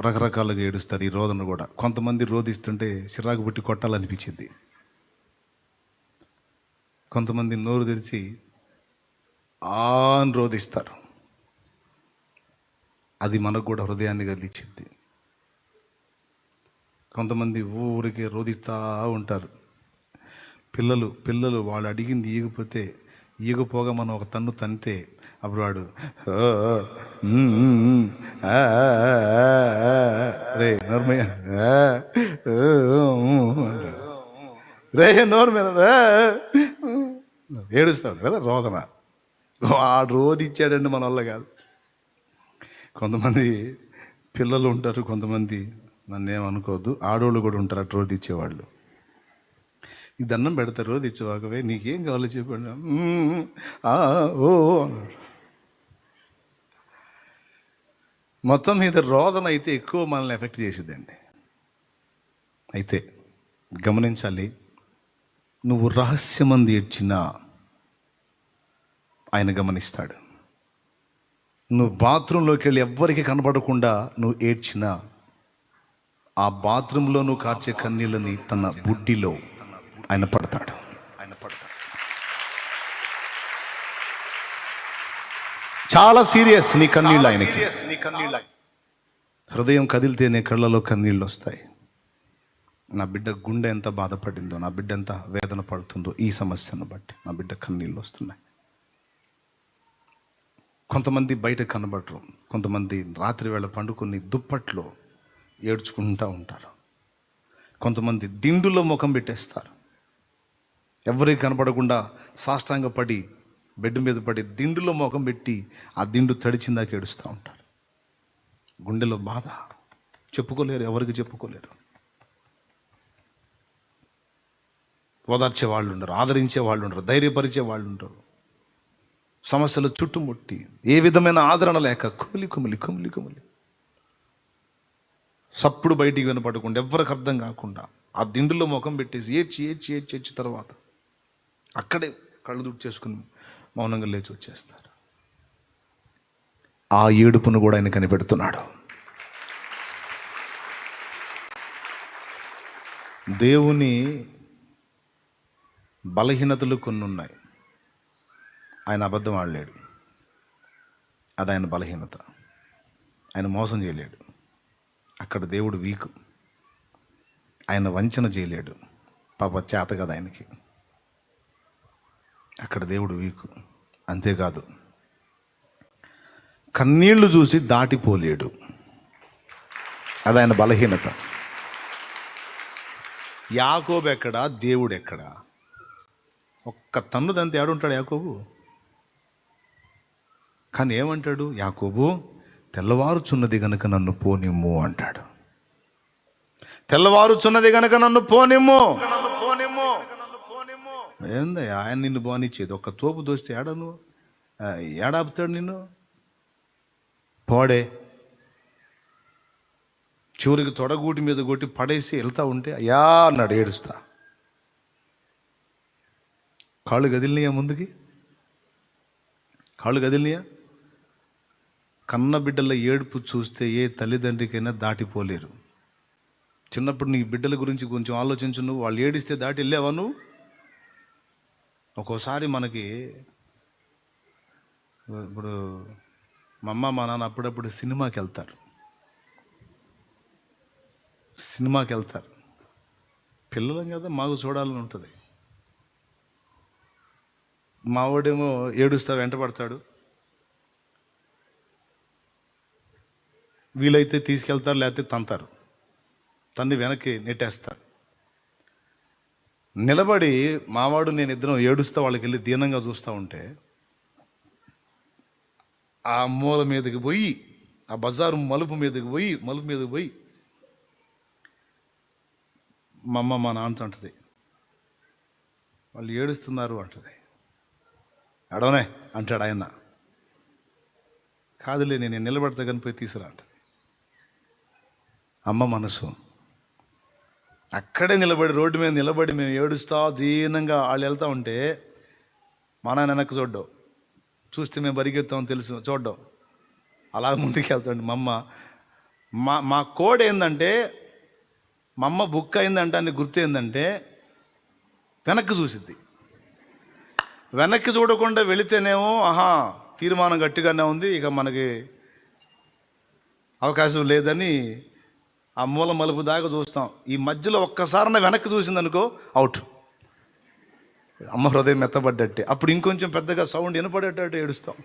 రకరకాలుగా ఏడుస్తారు. ఈ రోదన కూడా కొంతమంది రోదిస్తుంటే చిరాకు పుట్టి కొట్టాలనిపించింది. కొంతమంది నోరు తెరిచి అని రోదిస్తారు. అది మనకు కూడా హృదయాన్ని కదిలించింది. కొంతమంది ఊరికే రోదిస్తూ ఉంటారు. పిల్లలు వాళ్ళు అడిగింది ఈగపోగా మనం ఒక తన్ను తంతే అప్పుడు వాడు రే నోర్మయ్య రే నోరు మీద ఏడుస్తాడు కదా రోదన. వాడు రోదిచ్చాడండి మన వల్ల కాదు. కొంతమంది పిల్లలు ఉంటారు, కొంతమంది నన్ను ఏమనుకోవద్దు ఆడవాళ్ళు కూడా ఉంటారు అటు రోదిచ్చేవాళ్ళు. ఈ దండం పెడతారు రోదిచ్చేవాకవే నీకేం కావాలో చెప్పండి ఓ మొత్తం మీద రోదన అయితే ఎక్కువ మనల్ని ఎఫెక్ట్ చేసిద్దండి. అయితే గమనించాలి, నువ్వు రహస్యమంది ఏడ్చినా ఆయన గమనిస్తాడు. నువ్వు బాత్రూంలోకి వెళ్ళి ఎవ్వరికి కనబడకుండా నువ్వు ఏడ్చినా ఆ బాత్రూంలో నువ్వు కార్చే కన్నీళ్ళని తన బుడ్డిలో ఆయన పడతాడు. చాలా సీరియస్ నీ కన్నీళ్ళు ఆయనకి. హృదయం కదిలితేనే కళ్ళలో కన్నీళ్ళు వస్తాయి. నా బిడ్డ గుండె ఎంత బాధపడిందో, నా బిడ్డ ఎంత వేదన పడుతుందో ఈ సమస్యను బట్టి నా బిడ్డ కన్నీళ్ళు వస్తున్నాయి. కొంతమంది బయట కనబడరు, కొంతమంది రాత్రి వేళ పండుకొని దుప్పట్లో ఏడ్చుకుంటూ ఉంటారు. కొంతమంది దిండులో ముఖం పెట్టేస్తారు. ఎవరికి కనపడకుండా సాష్టాంగ పడి బెడ్ మీద పడి దిండులో ముఖం పెట్టి ఆ దిండు తడిచిందాక ఏడుస్తూ ఉంటారు. గుండెలో బాధ చెప్పుకోలేరు, ఎవరికి చెప్పుకోలేరు. ఓదార్చే వాళ్ళు ఉండరు, ఆదరించే వాళ్ళు ఉండరు, ధైర్యపరిచే వాళ్ళు ఉండరు. సమస్యలు చుట్టుముట్టి ఏ విధమైన ఆదరణ లేక కుమిలి కుమిలి కుమిలి కుమిలి సప్పుడు బయటికి వినపడకుండా ఎవరికి అర్థం కాకుండా ఆ దిండులో ముఖం పెట్టేసి ఏడ్చి తర్వాత అక్కడే కళ్ళు దుడ్చేసుకుని మౌనంగా లేచి వచ్చేస్తారు. ఆ ఏడుపును కూడా ఆయన కనిపెడుతున్నాడు. దేవుని బలహీనతలు కొన్ని ఉన్నాయి. ఆయన అబద్ధం ఆడలేడు, అది ఆయన బలహీనత. ఆయన మోసం చేయలేడు, అక్కడ దేవుడు వీకు. ఆయన వంచన చేయలేడు, పాప చేత కదా ఆయనకి, అక్కడ దేవుడు వీకు. అంతేకాదు కన్నీళ్లు చూసి దాటిపోలేడు, అది ఆయన బలహీనత. యాకోబు ఎక్కడా, దేవుడు ఎక్కడా? ఒక్క తన్ను దంతే ఆడుంటాడు యాకోబు. కానీ ఏమంటాడు యాకోబు? తెల్లవారుచున్నది గనుక నన్ను పోనిమ్ము అంటాడు. తెల్లవారుచున్నది గనుక నన్ను పోనిమ్ము. ఏందా ఆయన నిన్ను పోనిచ్చేది? ఒక్క తోపు దోస్తే ఏడను ఏడాపుతాడు నిన్ను? పోడే చివరికి తొడగూటి మీద కొట్టి పడేసి వెళ్తా ఉంటే అయ్యా అన్నాడు ఏడుస్తా. కాళ్ళు కదిలినాయా? ముందుకి కాళ్ళు కదిలినాయా? కన్న బిడ్డల ఏడుపు చూస్తే ఏ తల్లిదండ్రికైనా దాటిపోలేరు. చిన్నప్పుడు నీ బిడ్డల గురించి కొంచెం ఆలోచించు. నువ్వు వాళ్ళు ఏడిస్తే దాటి వెళ్ళావా నువ్వు? ఒక్కోసారి మనకి ఇప్పుడు మా అమ్మ మా నాన్న అప్పుడప్పుడు సినిమాకి వెళ్తారు. పిల్లలం కదా, మాకు చూడాలని ఉంటుంది. మావాడేమో ఏడుస్తా వెంట పడతాడు. వీలైతే తీసుకెళ్తారు, లేకపోతే తంతారు, తన్ని వెనక్కి నెట్టేస్తారు. నిలబడి మావాడు నేను ఇద్దరం ఏడుస్తా వాళ్ళకి వెళ్ళి దీనంగా చూస్తూ ఉంటే ఆ మూల మీదకి పోయి, ఆ బజారు మలుపు మీదకి పోయి మా అమ్మ మా నాన్నతో అంటది, వాళ్ళు ఏడుస్తున్నారు అంటది. అడవనే అంటాడు ఆయన. కాదులే నేను నిలబడతా కానీ పోయి తీసుకురా అంటది. అమ్మ మనసు అక్కడే నిలబడి, రోడ్డు మీద నిలబడి మేము ఏడుస్తా దీనంగా వాళ్ళు వెళ్తూ ఉంటే మా నాన్న వెనక్కి చూస్తే మేము పరిగెత్తామని తెలుసు, చూడ్డం అలా ముందుకు వెళ్తాండి. మా అమ్మ మా కోడ్ ఏంటంటే, మా అమ్మ బుక్ అయిందంటే అని గుర్తు ఏంటంటే వెనక్కి చూసిద్ది. వెనక్కి చూడకుండా వెళితేనేమో ఆహా తీర్మానం గట్టిగానే ఉంది, ఇక మనకి అవకాశం లేదని ఆ మూల మలుపు దాకా చూస్తాం. ఈ మధ్యలో ఒక్కసారి వెనక్కి చూసిందనుకో అవుట్, అమ్మ హృదయం మెత్తబడ్డట్టే. అప్పుడు ఇంకొంచెం పెద్దగా సౌండ్ వినపడేటట్టు ఏడుస్తాం.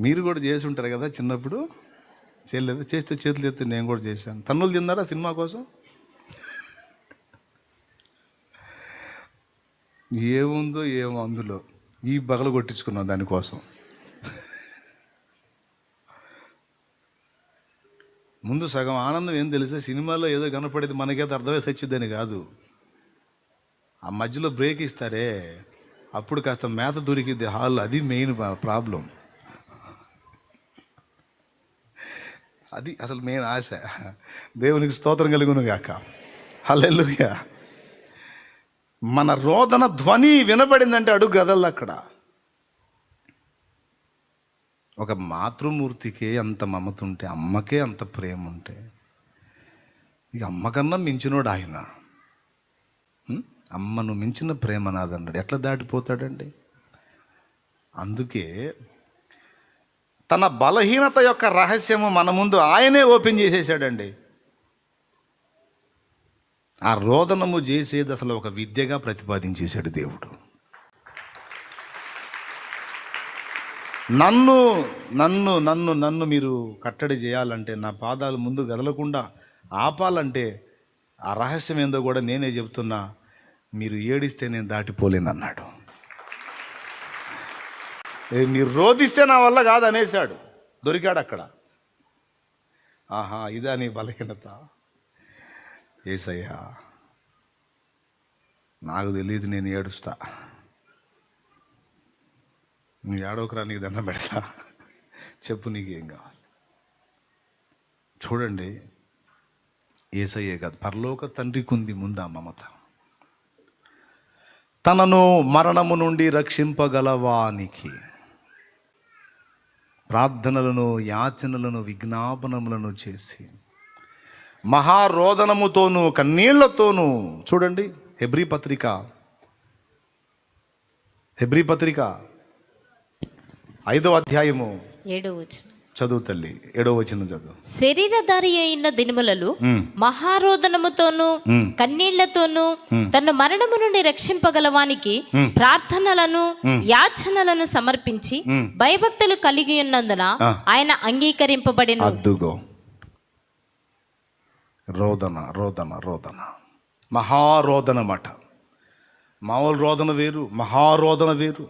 మీరు కూడా చేసి ఉంటారు కదా చిన్నప్పుడు, చేయలేదు? చేస్తే చేతులు ఎత్తి నేను కూడా చేశాను. తన్నులు తిన్నారా సినిమా కోసం? ఏముందో ఏమో అందులో, ఈ బగలు కొట్టించుకున్నాం దానికోసం. ముందు సగం ఆనందం ఏం తెలుసా, సినిమాలో ఏదో కనపడేది మనకైతే అర్థమై సచ్చిద్దని కాదు, ఆ మధ్యలో బ్రేక్ ఇస్తారే అప్పుడు కాస్త మేత దొరికిద్ది హాల్, అది మెయిన్ ప్రాబ్లం. అది అసలు మెయిన్ ఆశ. దేవునికి స్తోత్రం కలుగును గాక. హల్లెలూయా. మన రోదన ధ్వని వినబడిందంటే అడుగు గదల్లు. అక్కడ ఒక మాతృమూర్తికే అంత మమత ఉంటే, అమ్మకే అంత ప్రేమ ఉంటే, ఇక అమ్మకన్నా మించినోడు ఆయన. అమ్మను మించిన ప్రేమ నాదన్నాడు. ఎట్లా దాటిపోతాడండి? అందుకే తన బలహీనత యొక్క రహస్యము మన ముందు ఆయనే ఓపెన్ చేసేసాడండి. ఆ రోదనము చేసేది అసలు ఒక విద్యగా ప్రతిపాదించేశాడు దేవుడు. నన్ను నన్ను నన్ను నన్ను మీరు కట్టడి చేయాలంటే, నా పాదాలు ముందు కదలకుండా ఆపాలంటే ఆ రహస్యం ఏందో కూడా నేనే చెప్తున్నా. మీరు ఏడిస్తే నేను దాటిపోలేనన్నాడు. మీరు రోధిస్తే నా వల్ల కాదు అనేశాడు. దొరికాడు అక్కడ. ఆహా, ఇదా నీ బలహీనత? యేసయ్యా నాకు తెలియదు, నేను ఏడుస్తా, నువ్వు ఏడవకురా, నీకు దండం పెడతా, చెప్పు నీకేం కావాలి. చూడండి, యేసయ్యే కాదు, పరలోక తండ్రికి ఉంది ముందు ఆ మమత. తనను మరణము నుండి రక్షింపగలవానికి ప్రార్థనలను, యాచనలను, విజ్ఞాపనములను చేసి మహారోదనముతోనూ కన్నీళ్లతోనూ, చూడండి హెబ్రీ పత్రిక 5వ అధ్యాయము 7వ వచనం చదువు తల్లి. 7వ వచనం చదువు. శరీరధారి అయిన దినములలో మహారోదనముతోనూ కన్నీళ్లతోనూ తన మరణము నుండి రక్షింపగలవానికి ప్రార్థనలను, యాచనలను సమర్పించి భయభక్తులు కలిగి ఉన్నందున ఆయన అంగీకరింపబడిన. అద్దుగో రోదన రోదన రోదన, మహారోదనమాట. మామూలు రోదన వేరు, మహారోదన వేరు.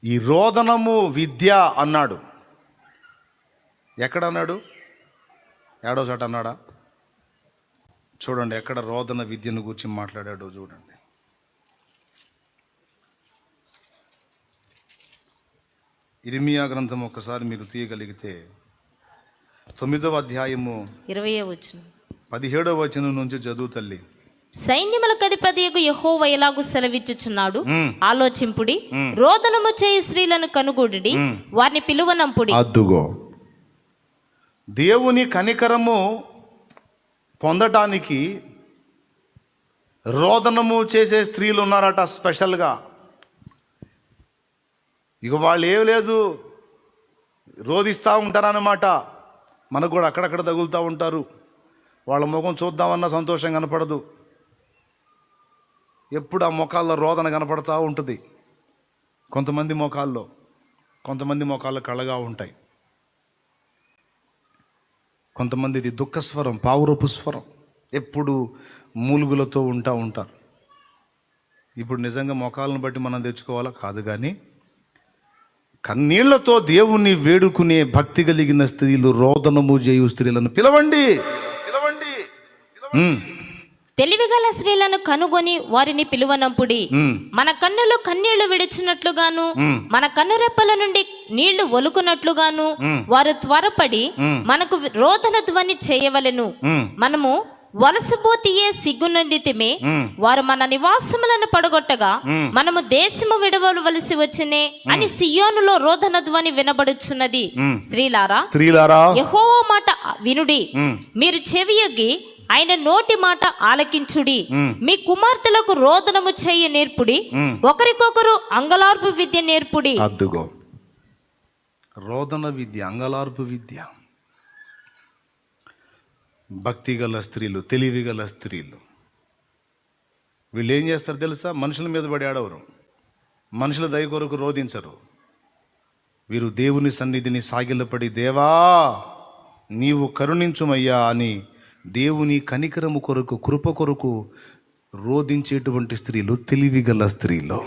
ఈ రోదనము విద్య అన్నాడు. ఎక్కడన్నాడు? ఏడో చోట అన్నాడా? చూడండి ఎక్కడ రోదన విద్యను గురించి మాట్లాడాడో చూడండి. ఇర్మియా గ్రంథం ఒక్కసారి మీరు తీయగలిగితే 9వ అధ్యాయము 20వ వచనం 17వ వచనం నుంచి చదువు తల్లి. సైన్యములకు అధిపతియగు యెహోవా ఎలాగు సెలవిచ్చుచున్నాడు, ఆలోచింపుడి, రోదనము చేయి స్త్రీలను కనుగొడుడి, వారిని పిలువనంపుడి. అద్దుగో, దేవుని కనికరము పొందటానికి రోదనము చేసే స్త్రీలు ఉన్నారట స్పెషల్గా. ఇక వాళ్ళు ఏం లేదు, రోదిస్తూ ఉంటారన్నమాట. మనకు కూడా అక్కడక్కడ తగులుతూ ఉంటారు. వాళ్ళ ముఖం చూద్దామన్నా సంతోషం కనపడదు. ఎప్పుడు ఆ ముఖాల్లో రోదన కనపడతా ఉంటుంది. కొంతమంది ముఖాల్లో కళగా ఉంటాయి. కొంతమందిది దుఃఖస్వరం, పావురపు స్వరం, ఎప్పుడు మూలుగులతో ఉంటారు. ఇప్పుడు నిజంగా ముఖాలను బట్టి మనం తెచ్చుకోవాలా కాదు, కానీ కన్నీళ్లతో దేవుణ్ణి వేడుకునే భక్తి కలిగిన స్త్రీలు, రోదనము చేయు స్త్రీలను పిలవండి. తెలివిగల స్త్రీలను కనుగొని వారిని పిలువనంపుడి. మన కన్నులు కన్నీళ్లు విడిచినట్లుగాను, మన కన్నురెప్పల నుండి నీళ్లు ఒలుకున్నట్లుగాను వారు త్వరపడి మనకు రోదన ధ్వని చేయవలెను. మనము వలసపోతియే సిగ్గునొందితిమి. వారు మన నివాసములను పడగొట్టగా మనము దేశము విడవలవలసి వచ్చినే అని సియోనులో రోదన ధ్వని వినబడుచున్నది. స్త్రీలారా యెహోవా మాట వినుడి, మీరు చెవియొగ్గి ఆయన నోటి మాట ఆలకించుడి. మీ కుమార్తెలకు రోదనము చేయ నేర్పుడి, ఒకరికొకరు అంగలార్పు విద్య నేర్పుడి. అద్దుగో రోదన విద్య, అంగలార్పు విద్య. భక్తి గల స్త్రీలు, తెలివి గల స్త్రీలు, వీళ్ళు ఏం చేస్తారు తెలుసా? మనుషుల మీద పడి ఆడవరు, మనుషుల దయ కొరకు రోధించరు. వీరు దేవుని సన్నిధిని సాగిలపడి, దేవా నీవు కరుణించుమయ్యా అని దేవుని కనికరము కొరకు, కృప కొరకు రోధించేటువంటి స్త్రీలు తెలివి గల స్త్రీలు.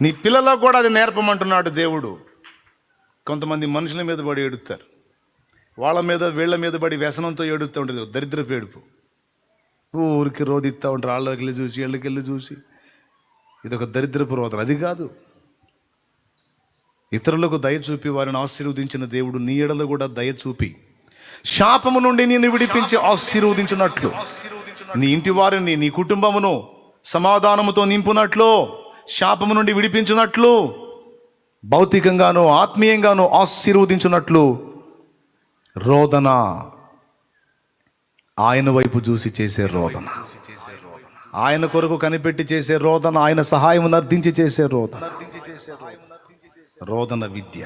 నీ పిల్లలకు కూడా అది నేర్పమంటున్నాడు దేవుడు. కొంతమంది మనుషుల మీద పడి ఏడుస్తారు, వాళ్ళ మీద వీళ్ళ మీద పడి వ్యసనంతో ఏడుస్తూ ఉంటుంది, దరిద్రపు ఏడుపు. ఊరికి రోధిస్తూ ఉంటారు, వాళ్ళకి వెళ్ళి చూసి వీళ్ళకి వెళ్ళి చూసి. ఇది ఒక దరిద్రపు రోదన. అది కాదు, ఇతరులకు దయ చూపి వారిని ఆశీర్వదించిన దేవుడు నీ ఎడలో కూడా దయ చూపి శాపము నుండి నేను విడిపించి ఆశీర్వదించినట్లు, నీ ఇంటి వారిని, నీ కుటుంబమును సమాధానముతో నింపునట్లు, శాపము నుండి విడిపించినట్లు, భౌతికంగానో ఆత్మీయంగానో ఆశీర్వదించినట్లు రోదన, ఆయన వైపు చూసి చేసే రోదన, ఆయన కొరకు కనిపెట్టి చేసే రోదన, ఆయన సహాయం అర్థించి చేసే రోదన, రోదన విద్య.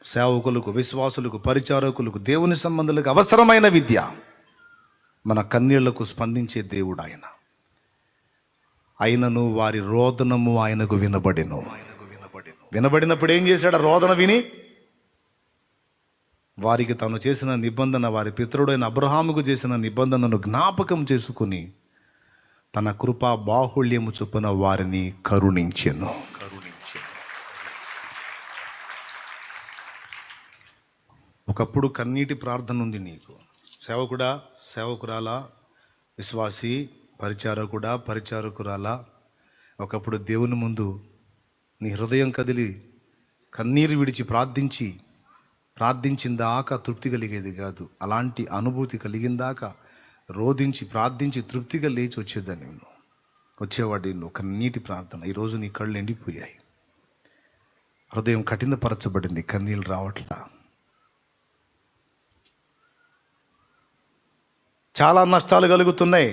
సేవకులకు, విశ్వాసులకు, పరిచారకులకు, దేవుని సంబంధులకు అవసరమైన విద్య. మన కన్నీళ్లకు స్పందించే దేవుడు ఆయన. అయినను వారి రోదనము ఆయనకు వినబడెను. వినబడినప్పుడు ఏం చేశాడు? రోదన విని వారికి తాను చేసిన నిబంధన, వారి పితరుడైన అబ్రహాముకు చేసిన నిబంధనను జ్ఞాపకం చేసుకుని తన కృపా బాహుళ్యము చొప్పున వారిని కరుణించెను. ఒకప్పుడు కన్నీటి ప్రార్థన ఉంది నీకు. సేవకుడా, సేవకురాలా, విశ్వాసి, పరిచారకుడా, పరిచారకురాలా, ఒకప్పుడు దేవుని ముందు నీ హృదయం కదిలి కన్నీరు విడిచి ప్రార్థించిందాక తృప్తి కలిగేది కాదు. అలాంటి అనుభూతి కలిగిందాక రోధించి ప్రార్థించి తృప్తిగా లేచి వచ్చేదాన్ని నువ్వు, వచ్చేవాడి నువ్వు. కన్నీటి ప్రార్థన. ఈరోజు నీ కళ్ళు ఎండిపోయాయి, హృదయం కఠినపరచబడింది, కన్నీళ్ళు రావట్లా. చాలా నష్టాలు కలుగుతున్నాయి,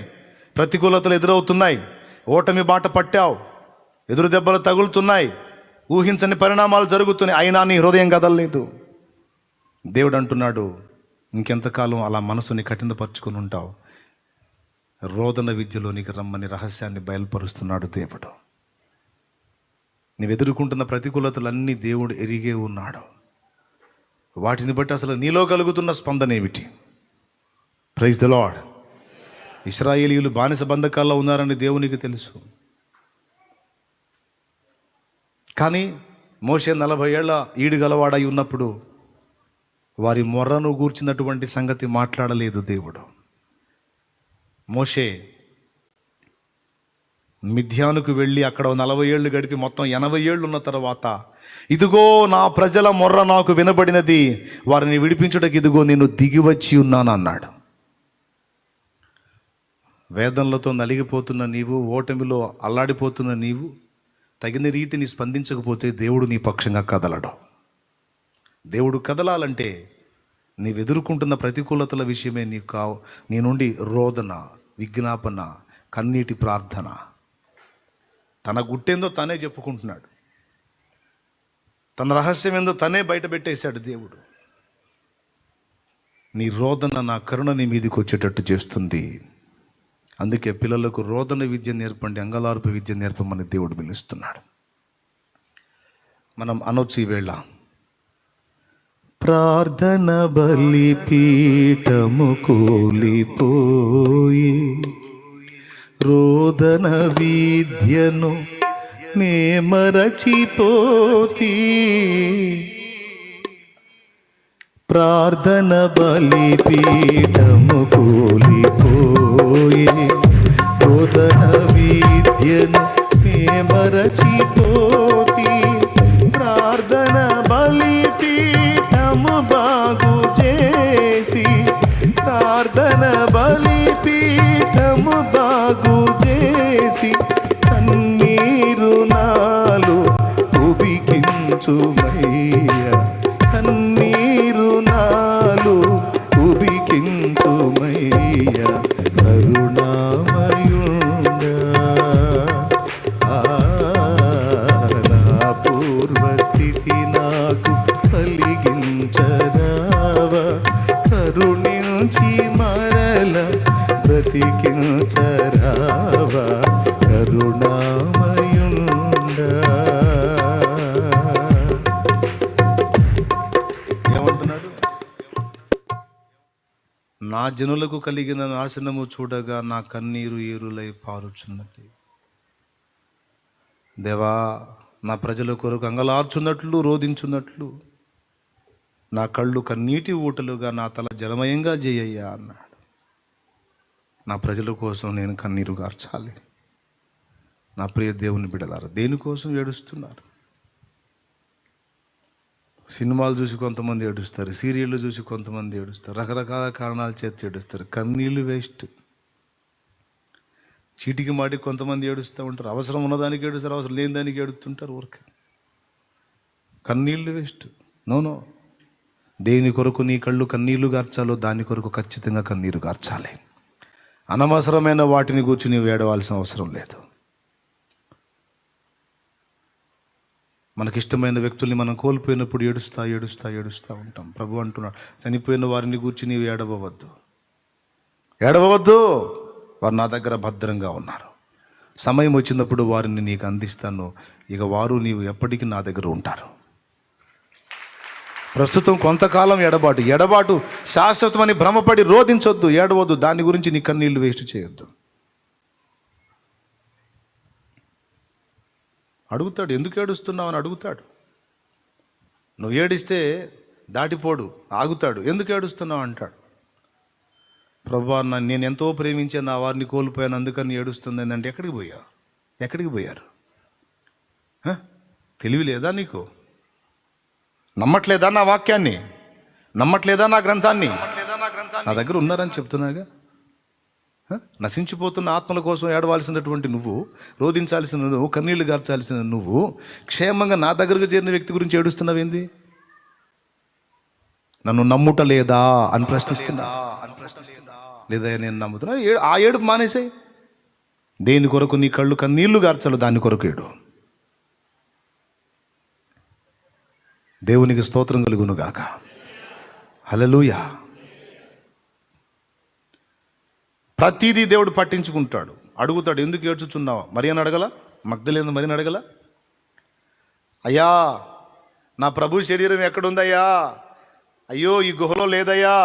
ప్రతికూలతలు ఎదురవుతున్నాయి, ఓటమి బాట పట్టావు, ఎదురు దెబ్బలు తగులుతున్నాయి, ఊహించని పరిణామాలు జరుగుతున్నాయి. అయినా నీ హృదయం కదలలేదు. దేవుడు అంటున్నాడు, ఇంకెంతకాలం అలా మనసుని కఠినపరుచుకుని ఉంటావు? రోదన విద్యలోనికి రమ్మని రహస్యాన్ని బయలుపరుస్తున్నాడు దేవుడు. నీవు ఎదుర్కొంటున్న ప్రతికూలతలన్నీ దేవుడు ఎరిగే ఉన్నాడు. వాటిని బట్టి అసలు నీలో కలుగుతున్న స్పందన ఏమిటి? Praise the Lord. ఇశ్రాయేలీయులు బానిస బంధకాల్లో ఉన్నారని దేవునికి తెలుసు. కానీ మోషే 40 ఏళ్ల ఈడు గలవాడై ఉన్నప్పుడు వారి మొర్రను గూర్చినటువంటి సంగతి మాట్లాడలేదు దేవుడు. మోషే మిథ్యానుకు వెళ్ళి అక్కడ 40 ఏళ్ళు గడిపి మొత్తం 80 ఏళ్ళు ఉన్న తర్వాత, ఇదిగో నా ప్రజల మొర్ర నాకు వినబడినది, వారిని విడిపించుటకు ఇదిగో నేను దిగివచ్చి ఉన్నాను అన్నాడు. వేదనలతో నలిగిపోతున్న నీవు, ఓటమిలో అల్లాడిపోతున్న నీవు తగిన రీతిని స్పందించకపోతే దేవుడు నీ పక్షంగా కదలడు. దేవుడు కదలాలంటే నీవు ఎదుర్కొంటున్న ప్రతికూలతల విషయమే నీ నుండి రోదన, విజ్ఞాపన, కన్నీటి ప్రార్థన. తన గుట్టేందో తనే చెప్పుకుంటున్నాడు, తన రహస్యం ఏందో తనే బయట పెట్టేశాడు దేవుడు. నీ రోదన నా కరుణ నీ మీదకి వచ్చేటట్టు చేస్తుంది. అందుకే పిల్లలకు రోదన విద్య నేర్పండి, అంగలార్పు విద్య నేర్పమని దేవుడు పిలుస్తున్నాడు. మనం అనొచ్చు ఈవేళ, ప్రార్థన బలిపీఠము కూలిపోయి రోదన విద్యను నే మరచిపోతి. ప్రార్థన బలిపీఠము కూలిపోయి రోదన విద్యను నే మరచిపోతి. ప్రార్థన బలిపీఠము బాగు చేసి వేసి కన్నీరు నాలో ఉబికించుమయ్యా, కన్నీరు నాలో ఉబికించుమయ్యా, కరుణామయుడా. నా పూర్వస్థితి నాకు కలిగించరావా, కరుణించి మరల బ్రతికించరావా, కరుణామయుడా. ఏమంటున్నాడు? నా జనులకు కలిగిన నాశనము చూడగా నా కన్నీరు ఏరులై పారుచున్నది. దేవా, నా ప్రజల కొరకు అంగలార్చున్నట్లు రోదించున్నట్లు నా కళ్ళు కన్నీటి ఊటలుగా, నా తల జలమయంగా చేయయ్యా అన్నాడు. నా ప్రజల కోసం నేను కన్నీరు గార్చాలి. నా ప్రియ దేవుని బిడ్డలారా, దేనికోసం ఏడుస్తున్నారు? సినిమాలు చూసి కొంతమంది ఏడుస్తారు, సీరియళ్ళు చూసి కొంతమంది ఏడుస్తారు, రకరకాల కారణాల చేత ఏడుస్తారు. కన్నీళ్ళు వేస్ట్. చీటికి మాటికి కొంతమంది ఏడుస్తూ ఉంటారు. అవసరం ఉన్నదానికి ఏడుస్తారు, అవసరం లేని దానికి ఏడుస్తుంటారు. ఊరికే కన్నీళ్ళు వేస్ట్. నో. దేని కొరకు నీ కళ్ళు కన్నీళ్లు గార్చాలో దాని కొరకు ఖచ్చితంగా కన్నీరు గార్చాలి. అనవసరమైన వాటిని కూర్చుని నీవు ఏడవాల్సిన అవసరం లేదు. మనకిష్టమైన వ్యక్తుల్ని మనం కోల్పోయినప్పుడు ఏడుస్తూ ఉంటాం. ప్రభు అంటున్నాడు, చనిపోయిన వారిని కూర్చి నీవు ఏడవవద్దు. వారు నా దగ్గర భద్రంగా ఉన్నారు. సమయం వచ్చినప్పుడు వారిని నీకు అందిస్తాను. ఇక వారు నీవు ఎప్పటికీ నా దగ్గర ఉంటారు. ప్రస్తుతం కొంతకాలం ఎడబాటు శాశ్వతమని భ్రమపడి రోధించొద్దు, ఏడవద్దు. దాని గురించి నీ కన్నీళ్లు వేస్ట్ చేయొద్దు. అడుగుతాడు, ఎందుకు ఏడుస్తున్నావు అని అడుగుతాడు. నువ్వు ఏడిస్తే దాటిపోడు, ఆగుతాడు. ఎందుకు ఏడుస్తున్నావు అంటాడు. ప్రభువా, నేను ఎంతో ప్రేమించే నా వారిని కోల్పోయాను, అందుకని ఏడుస్తుంది అంటే ఎక్కడికి పోయారు? తెలివి లేదా నీకు? నమ్మట్లేదా నా వాక్యాన్ని? నమ్మట్లేదా నా గ్రంథాన్ని? నా దగ్గర ఉన్నారని చెప్తున్నాగా. నశించిపోతున్న ఆత్మల కోసం ఏడవాల్సినటువంటి నువ్వు, రోధించాల్సిన నువ్వు, కన్నీళ్లు గార్చాల్సిన నువ్వు, క్షేమంగా నా దగ్గరకు చేరిన వ్యక్తి గురించి ఏడుస్తున్నావేంది? నన్ను నమ్ముట లేదా అని ప్రశ్నిస్తున్నా. లేదా నేను నమ్ముతున్నా. ఆ ఏడుపు మానేసాయి. దేని కొరకు నీ కళ్ళు కన్నీళ్లు గార్చాలో దాని కొరకు ఏడు. దేవునికి స్తోత్రం కలుగును గాక. హల్లెలూయా. ప్రతిదీ దేవుడు పట్టించుకుంటాడు. అడుగుతాడు, ఎందుకు ఏడ్చుచున్నావా? మరి అని అడగల? మగ్దలేను మరి అడగల? అయ్యా, నా ప్రభు శరీరం ఎక్కడుందయ్యా? అయ్యో, ఈ గుహలో లేదయ్యా,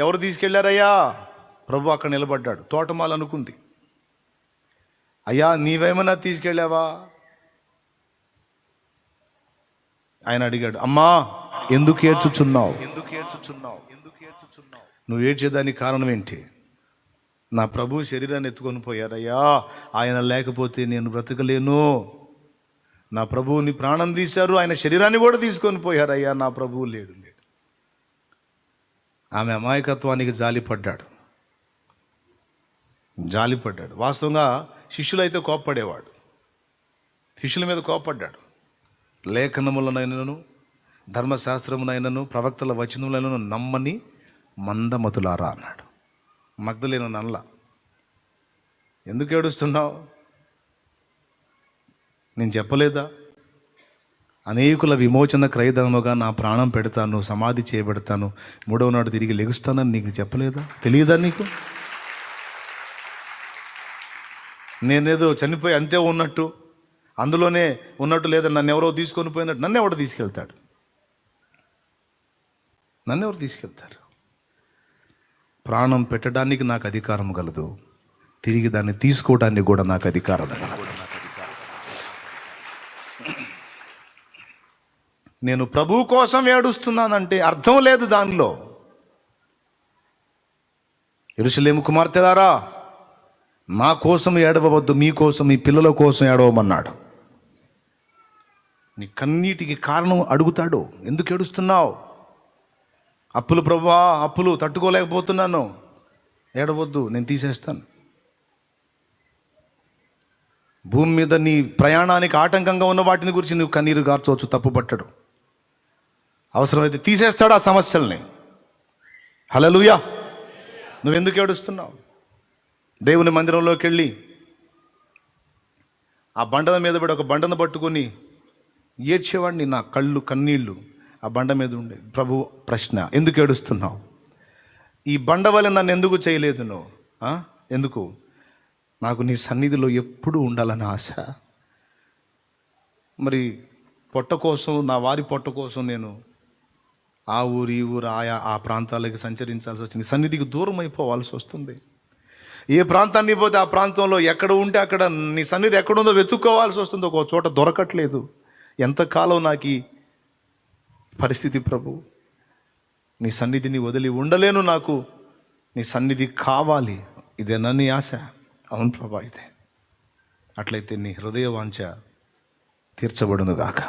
ఎవరు తీసుకెళ్లారయ్యా? ప్రభు అక్కడ నిలబడ్డాడు. తోటమాల అనుకుంది, అయ్యా నీవేమన్నా తీసుకెళ్ళావా? ఆయన అడిగాడు, అమ్మా ఎందుకు ఏడ్చుచున్నావు? నువ్వు ఏడ్చేదానికి కారణం ఏంటి? నా ప్రభు శరీరాన్ని ఎత్తుకొని పోయారయ్యా, ఆయన లేకపోతే నేను బ్రతకలేను. నా ప్రభువుని ప్రాణం తీశారు, ఆయన శరీరాన్ని కూడా తీసుకొని పోయారయ్యా, నా ప్రభువు లేడు. ఆమె అమాయకత్వానికి జాలిపడ్డాడు. వాస్తవంగా శిష్యులైతే కోప్పడేవాడు, శిష్యుల మీద కోప్పడ్డాడు. లేఖనములనైనను ధర్మశాస్త్రమునైనను ప్రవక్తల వచనములైనను నమ్మని మందమతులారా అన్నాడు. మగ్దలేను నల్ల, ఎందుకు ఏడుస్తున్నావు? నేను చెప్పలేదా? అనేకుల విమోచన క్రయధనముగా నా ప్రాణం పెడతాను, సమాధి చేయబెడతాను, 3వ నాడు తిరిగి లెగుస్తానని నీకు చెప్పలేదా? తెలియదా నీకు? నేనేదో చనిపోయి అంతే ఉన్నట్టు, అందులోనే ఉన్నట్టు, లేదా నన్ను ఎవరో తీసుకొని పోయినట్టు నన్ను ఎవరు తీసుకెళ్తారు? ప్రాణం పెట్టడానికి నాకు అధికారం కలదు, తిరిగి దాన్ని తీసుకోవడానికి కూడా నాకు అధికారం కలదు. నేను ప్రభు కోసం ఏడుస్తున్నానంటే అర్థం లేదు దానిలో. యెరూషలేము కుమార్తెలారా, నా కోసం ఏడవవద్దు, మీకోసం, మీ పిల్లల కోసం ఏడవమన్నాడు. నీ కన్నీటికి కారణం అడుగుతాడు. ఎందుకు ఏడుస్తున్నావు? అప్పులు ప్రభువా, అప్పులు తట్టుకోలేకపోతున్నాను. ఏడవద్దు, నేను తీసేస్తాను. భూమి మీద నీ ప్రయాణానికి ఆటంకంగా ఉన్న వాటిని గురించి నువ్వు కన్నీరు గార్చవచ్చు, తప్పుపట్టడు. అవసరమైతే తీసేస్తాడు ఆ సమస్యల్ని. హల్లెలూయా. నువ్వెందుకు ఏడుస్తున్నావు? దేవుని మందిరంలోకి వెళ్ళి ఆ బండల మీద పడి ఒక బండను పట్టుకొని ఏడ్చేవాడిని, నా కళ్ళు కన్నీళ్ళు ఆ బండ మీద ఉండే. ప్రభు ప్రశ్న, ఎందుకు ఏడుస్తున్నావు? ఈ బండ వల్ల నన్ను ఎందుకు చేయలేదు నువ్వు? ఎందుకు? నాకు నీ సన్నిధిలో ఎప్పుడూ ఉండాలని ఆశ. మరి పొట్ట కోసం, నా వారి పొట్ట కోసం నేను ఆ ఊరు ఈ ఊరు ఆ ప్రాంతాలకు సంచరించాల్సి వచ్చింది. సన్నిధికి దూరం అయిపోవాల్సి వస్తుంది. ఏ ప్రాంతాన్ని పోతే ఆ ప్రాంతంలో ఎక్కడ ఉంటే అక్కడ నీ సన్నిధి ఎక్కడుందో వెతుక్కోవాల్సి వస్తుంది. ఒక చోట దొరకట్లేదు. ఎంతకాలం నాకు ఈ పరిస్థితి ప్రభు? నీ సన్నిధిని వదిలి ఉండలేను, నాకు నీ సన్నిధి కావాలి. ఇదేనా నీ ఆశ? అవును ప్రభా, ఇదే. అట్లయితే నీ హృదయ వాంఛ తీర్చబడును గాక.